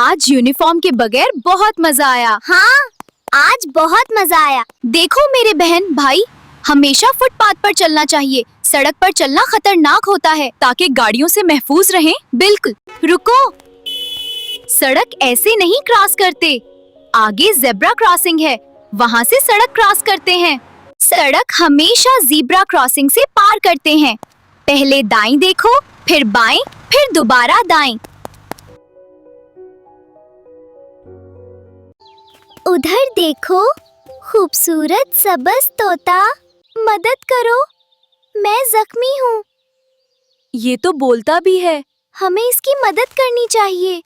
आज यूनिफॉर्म के बगैर बहुत मजा आया। हाँ, आज बहुत मजा आया। देखो मेरे बहन भाई, हमेशा फुटपाथ पर चलना चाहिए। सड़क पर चलना खतरनाक होता है, ताकि गाड़ियों से महफूज रहें। बिल्कुल। रुको, सड़क ऐसे नहीं क्रॉस करते। आगे जेब्रा क्रॉसिंग है, वहाँ से सड़क क्रॉस करते हैं। सड़क हमेशा ज़ेब्रा क्रॉसिंग से पार करते हैं। पहले दाईं देखो, फिर बाएं, फिर दोबारा दाईं। उधर देखो, खूबसूरत सबज तोता। मदद करो, मैं जख्मी हूँ। ये तो बोलता भी है। हमें इसकी मदद करनी चाहिए।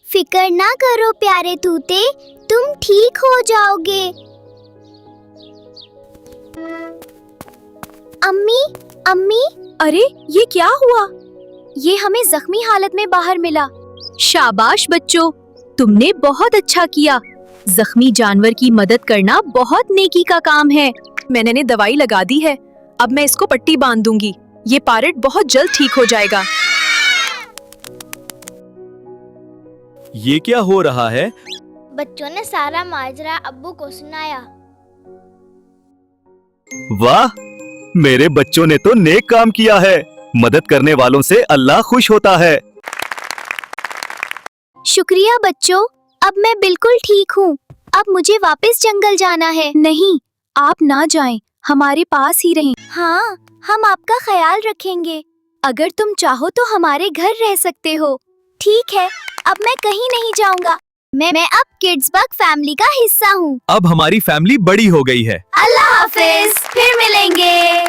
फिक्र ना करो प्यारे तूते, तुम ठीक हो जाओगे। अम्मी, अम्मी। अरे ये क्या हुआ? ये हमें जख्मी हालत में बाहर मिला। शाबाश बच्चों, तुमने बहुत अच्छा किया। जख्मी जानवर की मदद करना बहुत नेकी का काम है। मैंने दवाई लगा दी है, अब मैं इसको पट्टी बांध दूंगी। ये पैरट बहुत जल्द ठीक हो जाएगा। ये क्या हो रहा है? बच्चों ने सारा माजरा अब्बू को सुनाया। वाह, मेरे बच्चों ने तो नेक काम किया है। मदद करने वालों से अल्लाह खुश होता है। शुक्रिया बच्चों, अब मैं बिल्कुल ठीक हूँ। अब मुझे वापस जंगल जाना है। नहीं, आप ना जाएं, हमारे पास ही रहें। हाँ, हम आपका ख्याल रखेंगे। अगर तुम चाहो तो हमारे घर रह सकते हो। ठीक है, अब मैं कहीं नहीं जाऊंगा। मैं अब किड्स बग फैमिली का हिस्सा हूँ। अब हमारी फैमिली बड़ी हो गई है। अल्लाह हाफिज, फिर मिलेंगे।